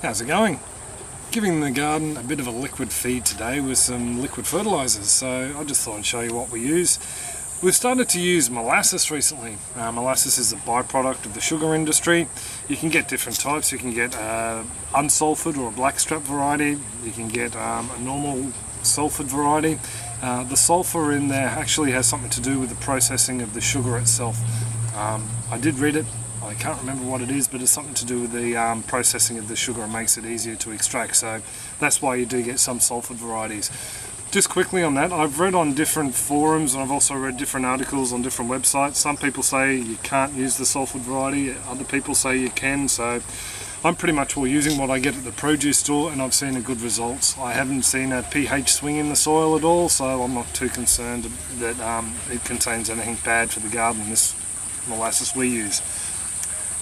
How's it going? Giving the garden a bit of a liquid feed today with some liquid fertilisers, so I just thought I'd show you what we use. We've started to use molasses recently. Molasses is a byproduct of the sugar industry. You can get different types. You can get unsulphured or a Blackstrap variety. You can get a normal sulphured variety. The sulphur in there actually has something to do with the processing of the sugar itself. I did read it. I can't remember what it is, but it's something to do with the processing of the sugar and makes it easier to extract, so that's why you do get some sulphured varieties. Just quickly on that, I've read on different forums and I've also read different articles on different websites. Some people say you can't use the sulphured variety, other people say you can, so I'm pretty much using what I get at the produce store and I've seen a good results. I haven't seen a pH swing in the soil at all, so I'm not too concerned that it contains anything bad for the garden, this molasses we use.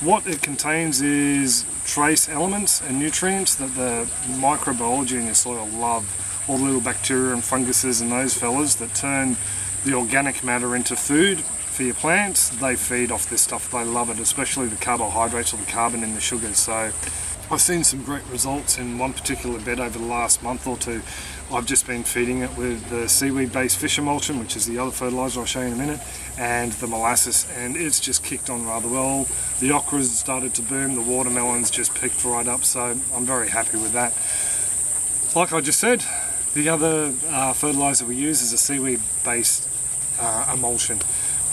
What it contains is trace elements and nutrients that the microbiology in your soil love. All the little bacteria and funguses and those fellas that turn the organic matter into food for your plants, they feed off this stuff. They love it, especially the carbohydrates or the carbon in the sugars. So I've seen some great results in one particular bed over the last month or two. I've just been feeding it with the seaweed based fish emulsion, which is the other fertiliser I'll show you in a minute, and the molasses, and it's just kicked on rather well. The okras started to boom, the watermelons just picked right up, so I'm very happy with that. Like I just said, the other fertiliser we use is a seaweed based emulsion.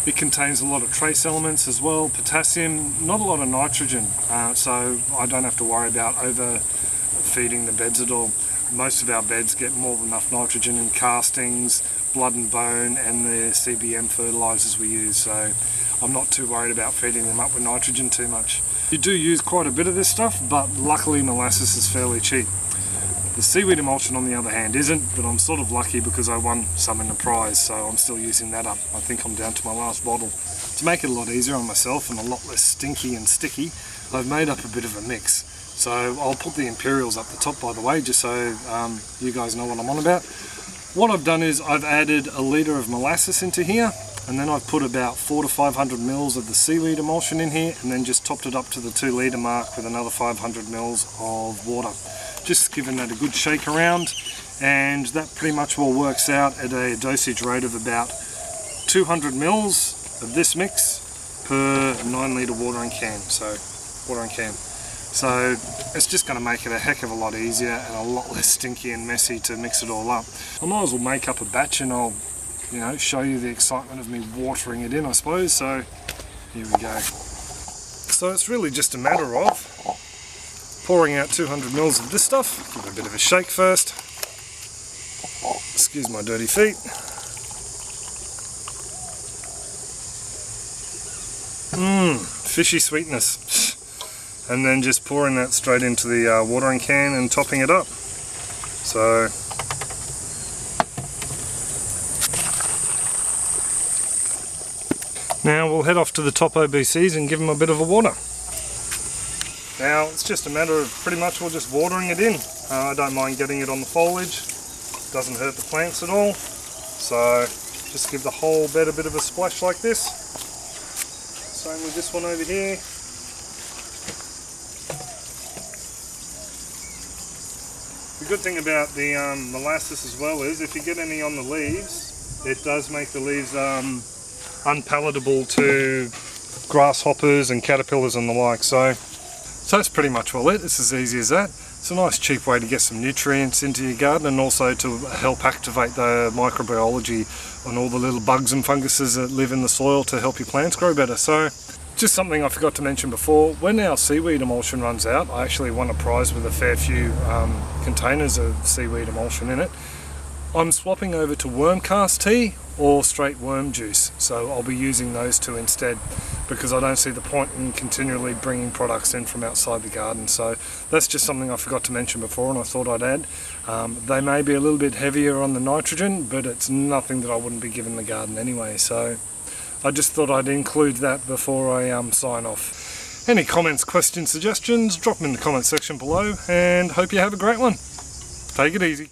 It contains a lot of trace elements as well, potassium, not a lot of nitrogen, so I don't have to worry about overfeeding the beds at all. Most of our beds get more than enough nitrogen in castings, blood and bone, and the CBM fertilisers we use, so I'm not too worried about feeding them up with nitrogen too much. You do use quite a bit of this stuff, but luckily molasses is fairly cheap. The seaweed emulsion on the other hand isn't, but I'm sort of lucky because I won some in the prize, so I'm still using that up. I think I'm down to my last bottle. To make it a lot easier on myself and a lot less stinky and sticky, I've made up a bit of a mix. So I'll put the Imperials up the top, by the way, just so you guys know what I'm on about. What I've done is I've added a litre of molasses into here, and then I've put about 400 to 500 mils of the seaweed emulsion in here, and then just topped it up to the 2 litre mark with another 500 mils of water. Just giving that a good shake around, and that pretty much all works out at a dosage rate of about 200 mils of this mix per 9 litre watering can. So it's just going to make it a heck of a lot easier and a lot less stinky and messy to mix it all up. I might as well make up a batch and I'll, show you the excitement of me watering it in, I suppose. So here we go. So it's really just a matter of pouring out 200 mils of this stuff. Give it a bit of a shake first. Excuse my dirty feet. Fishy sweetness. And then just pouring that straight into the watering can and topping it up. So now we'll head off to the top OBCs and give them a bit of a water. Now it's just a matter of pretty much we're just watering it in. I don't mind getting it on the foliage, doesn't hurt the plants at all. So just give the whole bed a bit of a splash like this. Same with this one over here. The good thing about the molasses as well is if you get any on the leaves, it does make the leaves unpalatable to grasshoppers and caterpillars and the like. So that's pretty much all it. It's as easy as that. It's a nice cheap way to get some nutrients into your garden and also to help activate the microbiology on all the little bugs and funguses that live in the soil to help your plants grow better. So just something I forgot to mention before, when our seaweed emulsion runs out, I actually won a prize with a fair few containers of seaweed emulsion in it. I'm swapping over to worm cast tea or straight worm juice, so I'll be using those two instead because I don't see the point in continually bringing products in from outside the garden. So that's just something I forgot to mention before and I thought I'd add. They may be a little bit heavier on the nitrogen, but it's nothing that I wouldn't be giving the garden anyway, so I just thought I'd include that before I sign off. Any comments, questions, suggestions, drop them in the comment section below, and hope you have a great one. Take it easy.